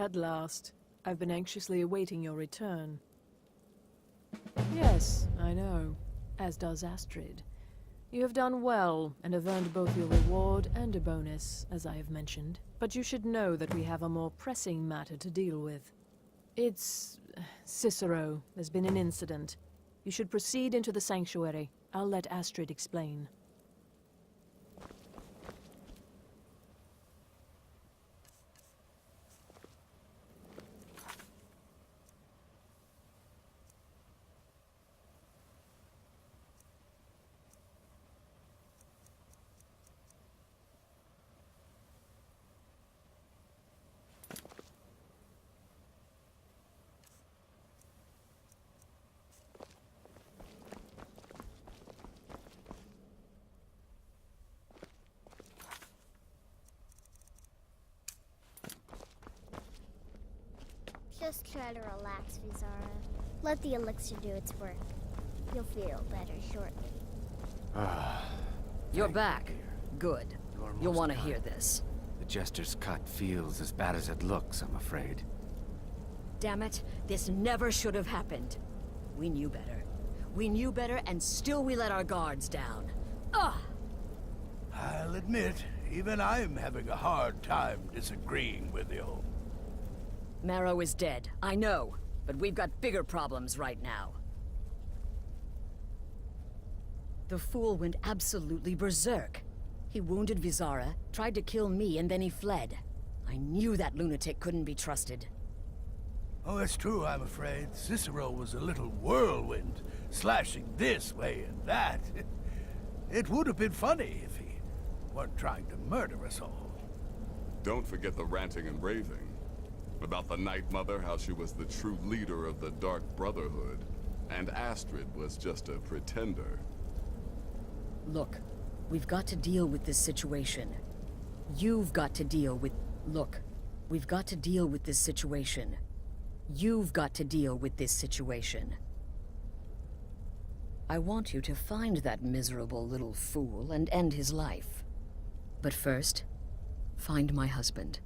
At last. I've been anxiously awaiting your return. Yes, I know. As does Astrid. You have done well, and have earned both your reward and a bonus, as I have mentioned. But you should know that we have a more pressing matter to deal with. It's... Cicero. There's been an incident. You should proceed into the sanctuary. I'll let Astrid explain. Just try to relax, Vizara. Let the elixir do its work. You'll feel better shortly. You're back. Good. You'll want to hear this. The jester's cut feels as bad as it looks, I'm afraid. Damn it, this never should have happened. We knew better. We knew better, and still we let our guards down. Ugh! I'll admit, even I'm having a hard time disagreeing with you. Marrow is dead, I know, but we've got bigger problems right now. The fool went absolutely berserk. He wounded Vizara, tried to kill me, and then he fled. I knew that lunatic couldn't be trusted. Oh, it's true, I'm afraid. Cicero was a little whirlwind, slashing this way and that. It would have been funny if he weren't trying to murder us all. Don't forget the ranting and raving. About the Night Mother, how she was the true leader of the Dark Brotherhood, and Astrid was just a pretender. Look, we've got to deal with this situation. You've got to deal with... Look, we've got to deal with this situation. You've got to deal with this situation. I want you to find that miserable little fool and end his life. But first, find my husband.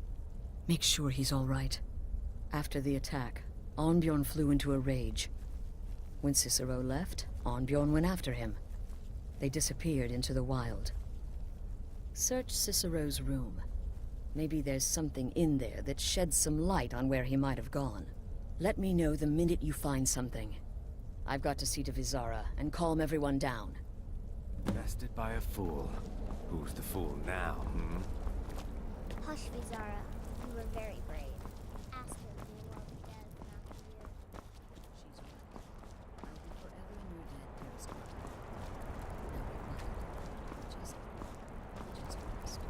Make sure he's all right. After the attack, Arnbjorn flew into a rage. When Cicero left, Arnbjorn went after him. They disappeared into the wild. Search Cicero's room. Maybe there's something in there that sheds some light on where he might have gone. Let me know the minute you find something. I've got to see to Vizara and calm everyone down. Bested by a fool. Who's the fool now, Hush, Vizara. You were very brave. Astrid may well be dead, not here. She's right. I'll be forever in your dead, dearest daughter. Now be quiet. Just rest.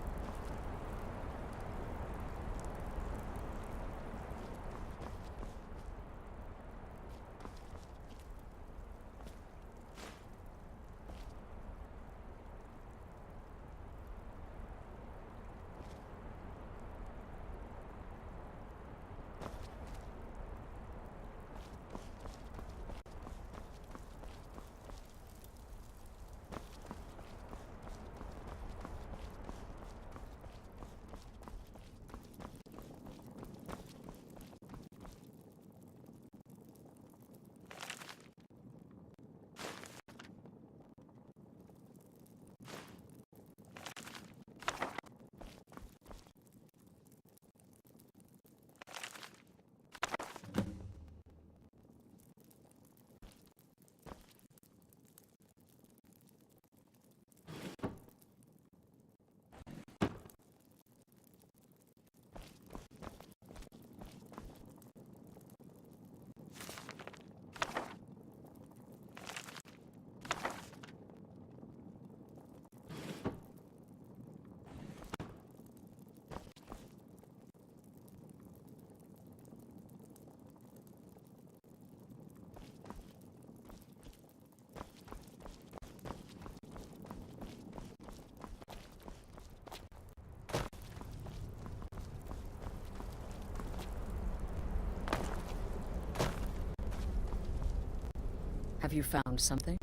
Have you found something?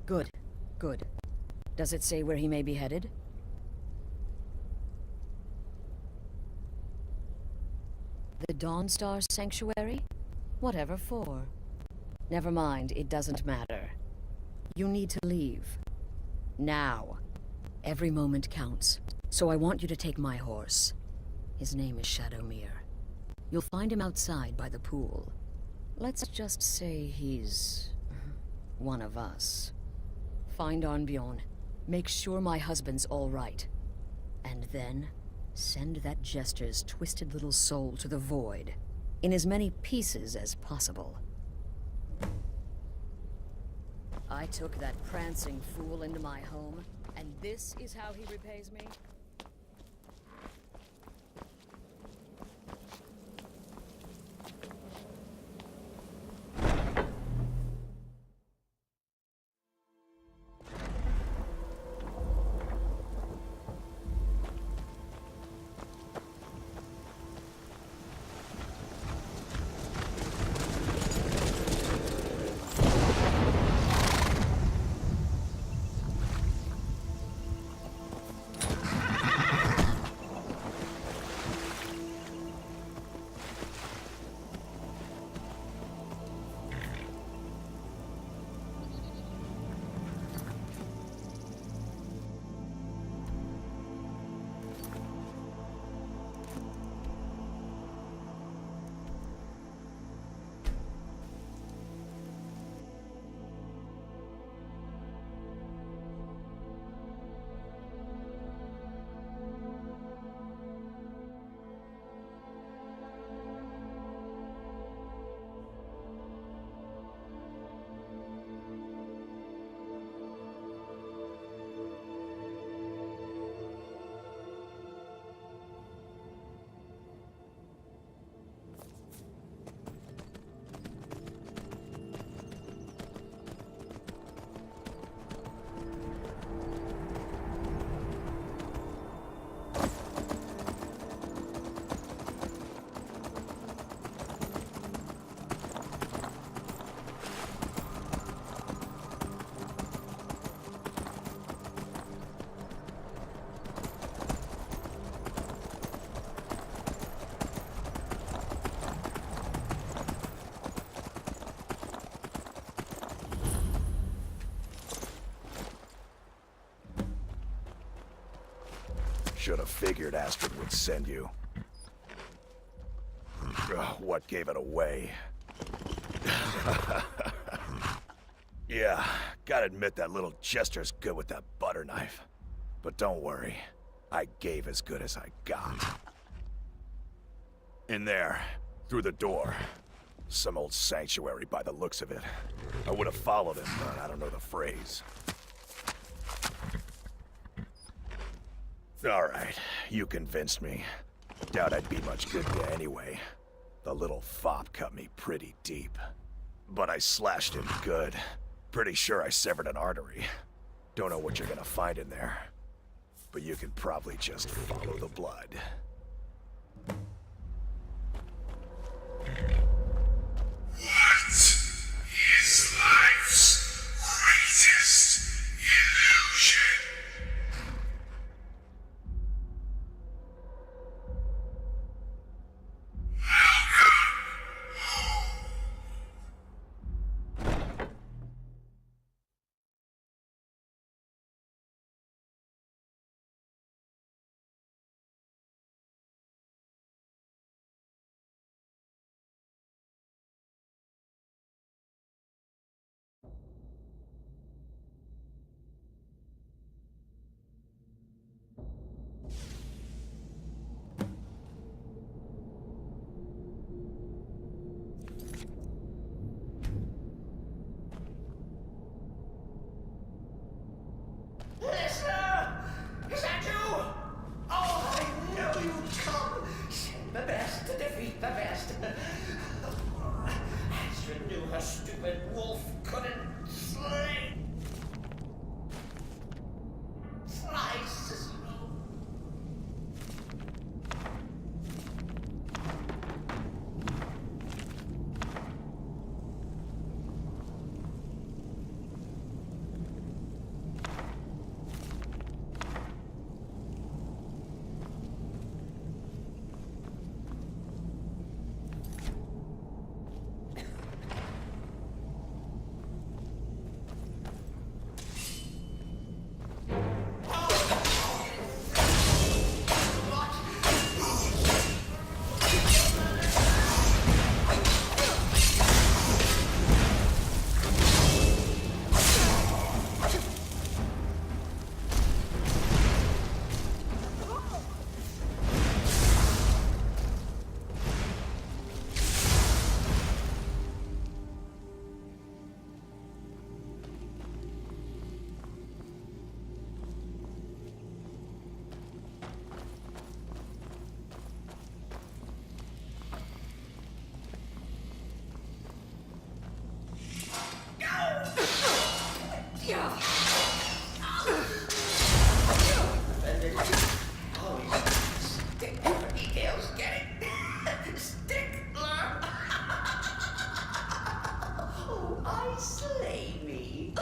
Good, good. Does it say where he may be headed? the Dawnstar Sanctuary? Whatever for. Never mind, it doesn't matter. You need to leave. Now. Every moment counts, so I want you to take my horse. His name is Shadowmere. You'll find him outside by the pool. Let's just say he's one of us. Find Arnbjorn. Make sure my husband's all right. And then send that jester's twisted little soul to the void, in as many pieces as possible. I took that prancing fool into my home, and this is how he repays me? Should have figured Astrid would send you. What gave it away? Yeah, gotta admit that little jester's good with that butter knife. But don't worry, I gave as good as I got. In there, through the door. Some old sanctuary by the looks of it. I would have followed him, but I don't know the phrase. Alright, you convinced me. Doubt I'd be much good to anyway. The little fop cut me pretty deep. But I slashed him good. Pretty sure I severed an artery. Don't know what you're gonna find in there. But you can probably just follow the blood. What is life's greatest illusion? Listener! Is that you? Oh, I know you'd come. Send the best to defeat the best. Astrid knew her stupid wolf couldn't slay. Fly, Cicero. slay me.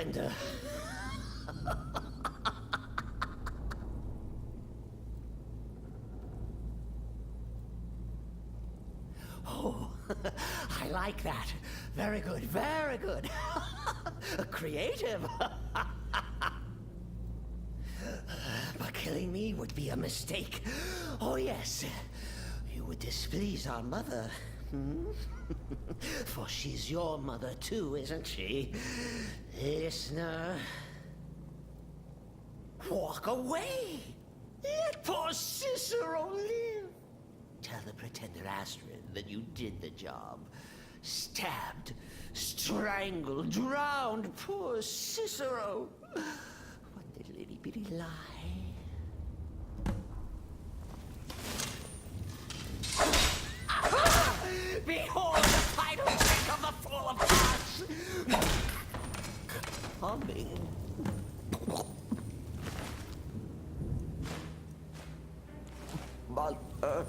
surrender. Oh, I like that. Very good, very good. Creative. But killing me would be a mistake. Oh, yes. You would displease our mother. Hmm? For she's your mother too, isn't she? Listener. Walk away. Let poor Cicero live. Tell the pretender Astrid that you did the job. Stabbed, strangled, drowned poor Cicero. What little itty bitty lie. Behold the final trick of the Fool of Hearts! Coming. Mother.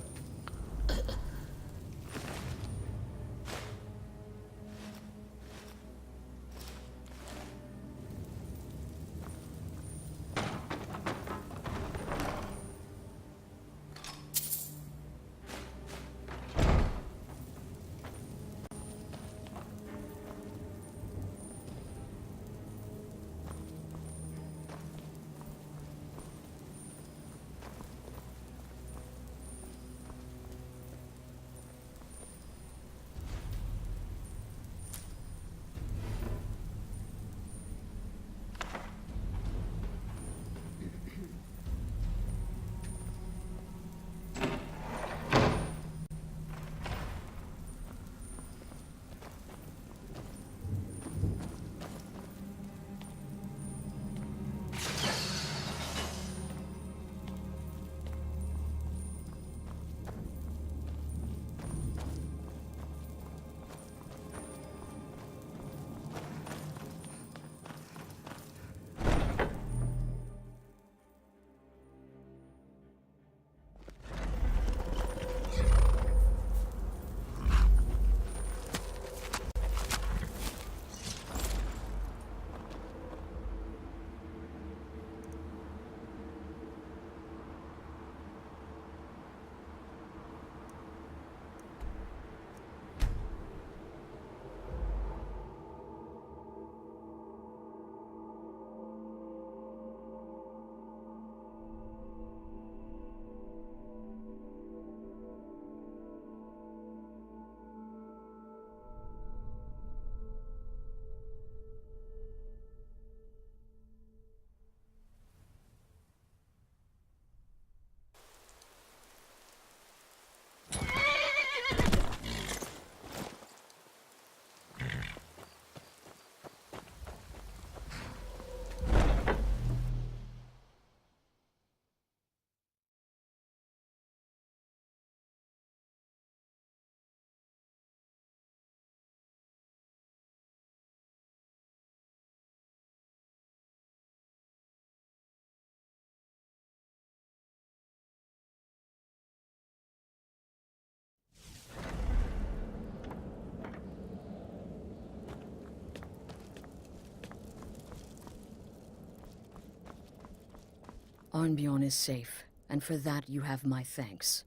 Arnbjorn is safe, and for that you have my thanks.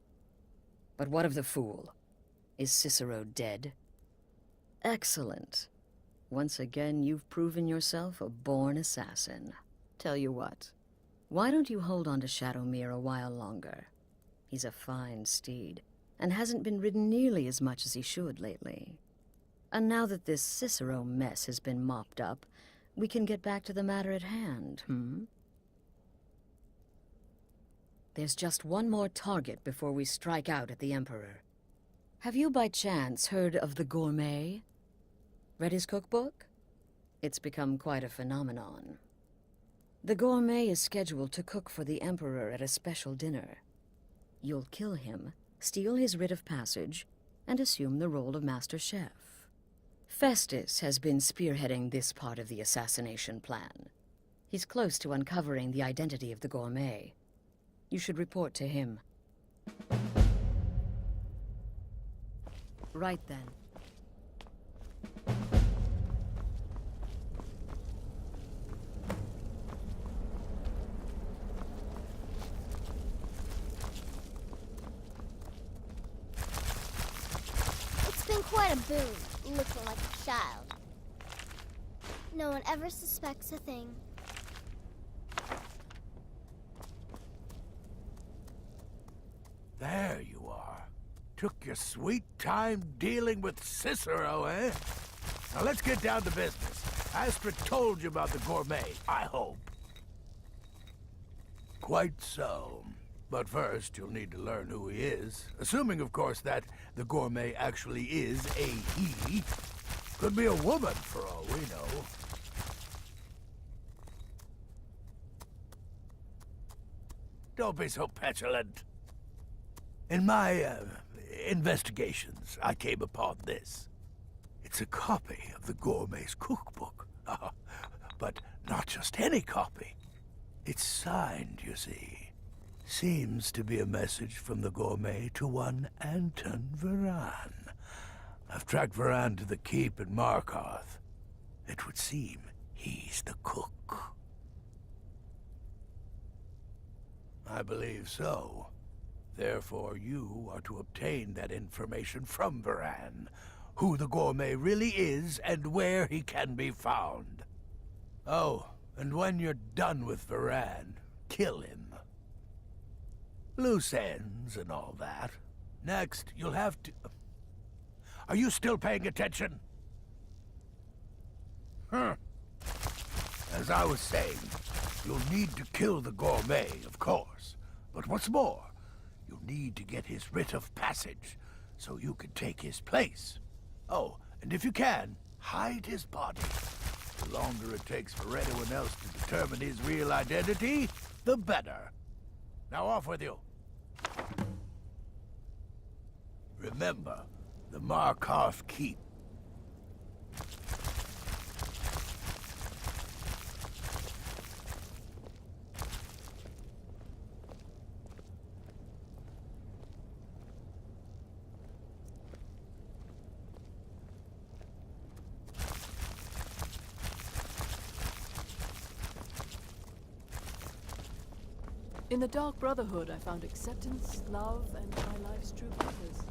But what of the fool? Is Cicero dead? Excellent. Once again, you've proven yourself a born assassin. Tell you what, why don't you hold on to Shadowmere a while longer? He's a fine steed, and hasn't been ridden nearly as much as he should lately. And now that this Cicero mess has been mopped up, we can get back to the matter at hand, There's just one more target before we strike out at the Emperor. Have you by chance heard of the Gourmet? Read his cookbook? It's become quite a phenomenon. The Gourmet is scheduled to cook for the Emperor at a special dinner. You'll kill him, steal his writ of passage, and assume the role of Master Chef. Festus has been spearheading this part of the assassination plan. He's close to uncovering the identity of the Gourmet. You should report to him. Right then. What a boon, looking like a child. No one ever suspects a thing. There you are. Took your sweet time dealing with Cicero, eh? Now let's get down to business. Astrid told you about the gourmet, I hope. Quite so. But first, you'll need to learn who he is. Assuming, of course, that the gourmet actually is a he. Could be a woman, for all we know. Don't be so petulant. In my, investigations, I came upon this. It's a copy of the gourmet's cookbook. But not just any copy. It's signed, you see. Seems to be a message from the gourmet to one Anton Varan. I've tracked Varan to the keep in Markarth. It would seem he's the cook. I believe so. Therefore, you are to obtain that information from Varan, who the gourmet really is and where he can be found. Oh, and when you're done with Varan, kill him. Loose ends and all that. Next, you'll have to... Are you still paying attention? As I was saying, you'll need to kill the gourmet, of course. But what's more, you'll need to get his writ of passage, so you can take his place. Oh, and if you can, hide his body. The longer it takes for anyone else to determine his real identity, the better. Now off with you. Remember, the Markarth Keep. In the Dark Brotherhood, I found acceptance, love, and my life's true purpose.